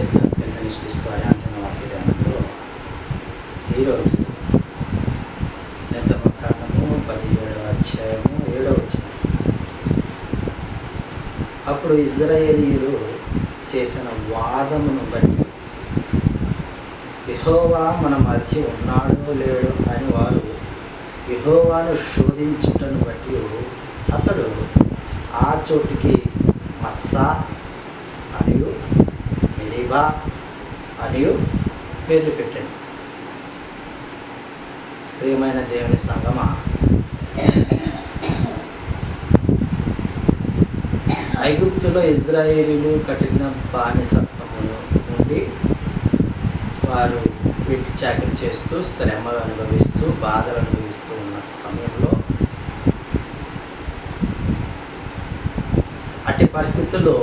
Business ministries వారి అందిన వాక్య ధ్యానంలో ఈరోజు నిర్గమకాండము 17వ అధ్యాయము 7వ వచనం. అప్పుడు ఇశ్రాయేలీయులు చేసిన వాదమును బట్టి యెహోవా మన మధ్య ఉన్నాడో లేడో అని వారు యెహోవాను శోధించుటను బట్టి అతడు ఆ చోటికి మస్సా అనియు మెరీబా అనియు పేర్లు పెట్టండి. ప్రియమైన దేవుని సంగమా, ఐగుప్తులో ఇశ్రాయేలీయులు కఠిన బానిసత్వము నుండి వారు వెట్టి చాకరీ చేస్తూ శ్రమలు అనుభవిస్తూ బాధలు అనుభవిస్తూ ఉన్న సమయంలో అట్టి పరిస్థితుల్లో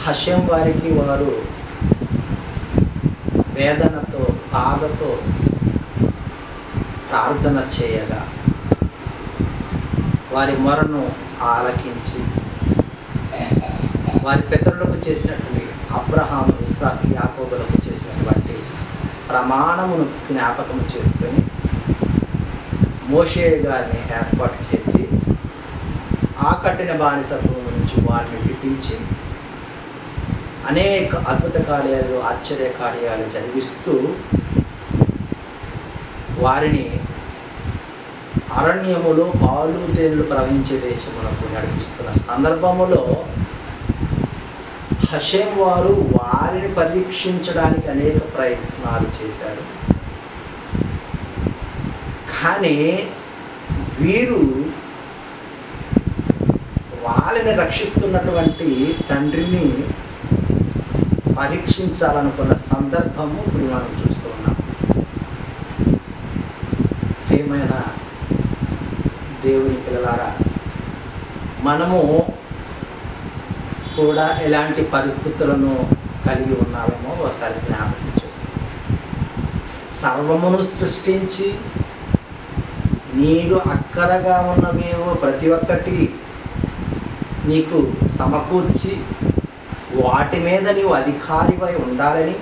హషెం వారికి వారు వేదనతో బాధతో ప్రార్థన చేయగా వారి మొరను ఆలకించి వారి పితరులకు చేసినటువంటి అబ్రహాము, ఇస్సాకు, యాకోబులకు చేసినటువంటి ప్రమాణమును జ్ఞాపకం చేసుకొని మోషే గారిని ఏర్పాటు చేసి ఆ కఠిన బానిసత్వం నుంచి వారిని విడిపించి అనేక అద్భుత కార్యాలు, ఆశ్చర్య కార్యాలు జరిగిస్తూ వారిని అరణ్యములో పాలు తేనెలు ప్రవహించే దేశములకు నడిపిస్తున్న సందర్భములో హషెం వారు వారిని పరీక్షించడానికి అనేక ప్రయత్నాలు చేశారు. కానీ వీరు వాళ్ళని రక్షిస్తున్నటువంటి తండ్రిని పరీక్షించాలనుకున్న సందర్భము ఇప్పుడు మనం చూస్తూ ఉన్నాం. ప్రియమైన దేవుని పిల్లలారా, మనము కూడా ఎలాంటి పరిస్థితులను కలిగి ఉన్నామేమో ఒకసారి జ్ఞాపకం చేసుకోండి. సర్వమును సృష్టించి నీకు అక్కరగా ఉన్నవేవో ప్రతి ఒక్కటి నీకు సమకూర్చి వాటి మీద నీవు అధికారివై ఉండాలని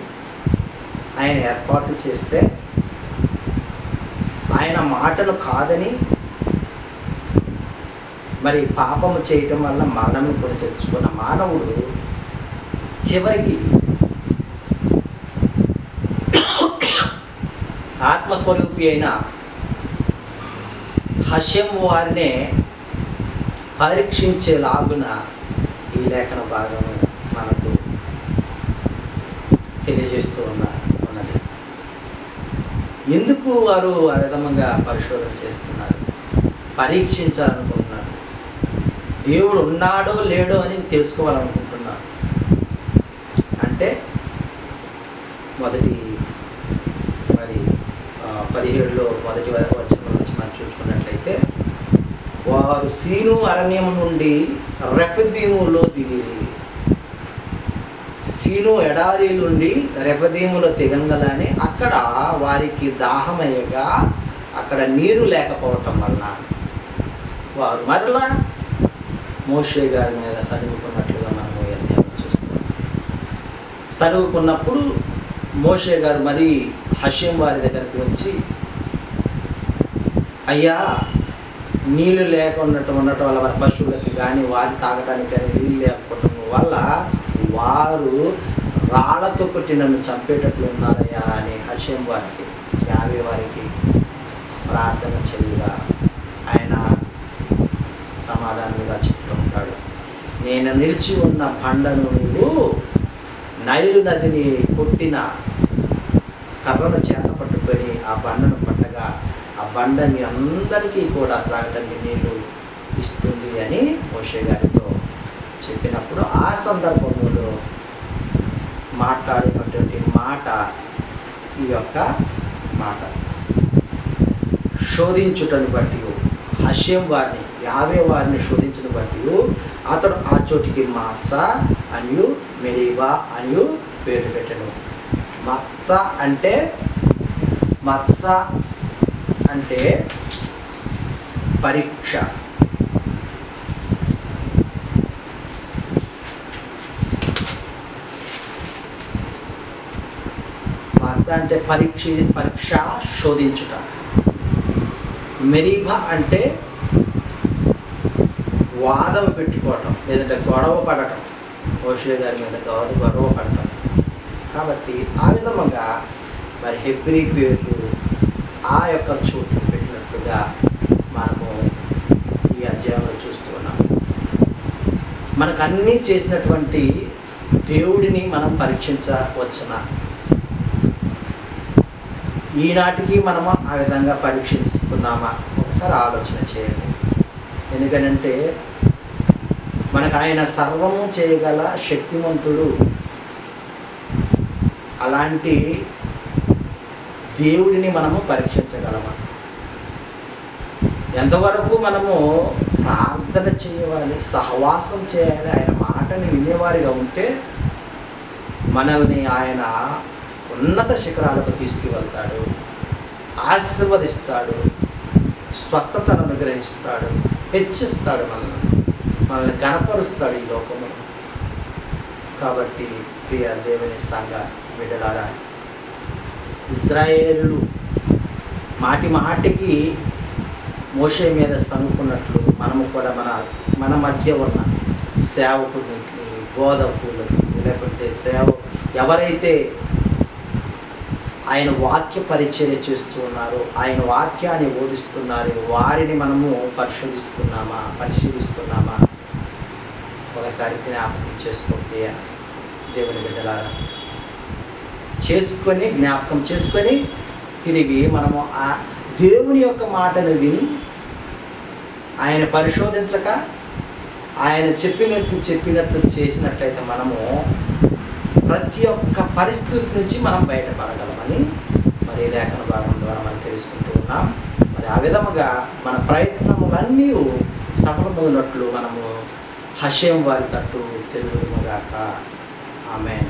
ఆయన ఏర్పాటు చేస్తే ఆయన మాటలు కాదని మరి పాపము చేయటం వల్ల మరణం కొని తెచ్చుకున్న మానవుడు చివరికి ఆత్మస్వరూపి అయిన హషెం వారినే పరీక్షించేలాగున ఈ లేఖన భాగము మనకు తెలియజేస్తూ ఉన్నది. ఎందుకు వారు ఆ విధంగా పరిశోధన చేస్తున్నారు, పరీక్షించాలనుకుంటున్నారు, దేవుడు ఉన్నాడో లేడో అని తెలుసుకోవాలనుకుంటున్నారు. అంటే మొదటి 17లో మొదటి వచనం నుంచి మనం చూసుకున్నట్లయితే వారు సీను అరణ్యము నుండి రెఫదీములో దిగిరి. సీను ఎడారి నుండి రెఫదీములో దిగంగలానే అక్కడ వారికి దాహమయ్యగా అక్కడ నీరు లేకపోవటం వలన వారు మరలా మోషే గారి మీద సనుగుకున్నట్లుగా మనము అధ్యాయం చూస్తున్నాం. సనుగుకున్నప్పుడు మోషే గారు మరి హషెం వారి దగ్గరికి వచ్చి, అయ్యా, నీళ్ళు ఉండటం వల్ల వారి పశువులకి కానీ వారి తాగడానికి కానీ నీళ్ళు లేకపోవటం వల్ల వారు రాళ్లతో కొట్టి నన్ను చంపేటట్లు ఉన్నారయ్యా అని హషెం వారికి, యావే వారికి ప్రార్థన చేయగా ఆయన సమాధానం మీద చెప్తూ ఉంటాడు. నేను నిలిచి ఉన్న బండను నీవు నైలు నదిని కొట్టిన కర్రను చేత పట్టుకొని ఆ బండను కొట్టగా ఆ బండ మీ అందరికీ కూడా త్రాగడానికి నీళ్ళు ఇస్తుంది అని మోషే గారితో చెప్పినప్పుడు ఆ సందర్భంలో మాట్లాడినటువంటి మాట ఈ యొక్క మాట. శోధించుటను బట్టి హషెం వారిని, యావే వారిని శోధించిన బట్టి అతడు ఆ చోటికి మస్సా అనియు మెరీబా అనియు పేరు పెట్టెను. మస్సా అంటే పరీక్ష, అంటే పరీక్ష శోధించుట. మెరీబా అంటే వాదం పెట్టుకోవటం, లేదంటే గొడవ పడటం, మోషే గారి మీద గొడవ పడటం. కాబట్టి ఆ విధముగా మరి హెబ్రీ పేర్లు ఆ యొక్క చోటు పెట్టినట్లుగా మనము ఈ అధ్యాయంలో చూస్తూ ఉన్నాం. మనకు అన్నీ చేసినటువంటి దేవుడిని మనం పరీక్షించవచ్చునా? ఈనాటికి మనము ఆ విధంగా పరీక్షిస్తున్నామా? ఒకసారి ఆలోచన చేయండి. ఎందుకనంటే మనకు ఆయన సర్వము చేయగల శక్తిమంతుడు. అలాంటి దేవుడిని మనము పరీక్షించగలమా? ఎంతవరకు మనము ప్రార్థన చేయాలి, సహవాసం చేయాలి, ఆయన మాటని వినేవారిగా ఉంటే మనల్ని ఆయన ఉన్నత శిఖరాలకు తీసుకువెళ్తాడు, ఆశీర్వదిస్తాడు, స్వస్థతను అనుగ్రహిస్తాడు, హెచ్చిస్తాడు, మనల్ని గణపరుస్తాడు ఈ లోకంలో. కాబట్టి ప్రియ దేవుని సంఘ బిడ్డలారా, ఇశ్రాయేలులు మాటి మాటికి మోషే మీద సనుకున్నట్లు మనము కూడా మన మధ్య ఉన్న సేవకునికి, బోధకులకు, లేకుంటే ఎవరైతే ఆయన వాక్య పరిచర్య చేస్తూ ఉన్నారో, ఆయన వాక్యాన్ని బోధిస్తున్నారో వారిని మనము పరిశీలిస్తున్నామా? ఒకసారి జ్ఞాపకం చేసుకోండి దేవుని బిడ్డలారా. జ్ఞాపకం చేసుకొని తిరిగి మనము ఆ దేవుని యొక్క మాటను విని ఆయన పరిశోధించక ఆయన చెప్పినట్లు చేసినట్లయితే మనము ప్రతి ఒక్క పరిస్థితి నుంచి మనం బయటపడగలమని మరి లేఖన భాగం ద్వారా మనం తెలుసుకుంటూ ఉన్నాం. మరి ఆ విధముగా మన ప్రయత్నములన్నీ సఫలమవునట్లు మనము హషేం వారి తట్టు తెలుగుదుముగాక. ఆమేన్.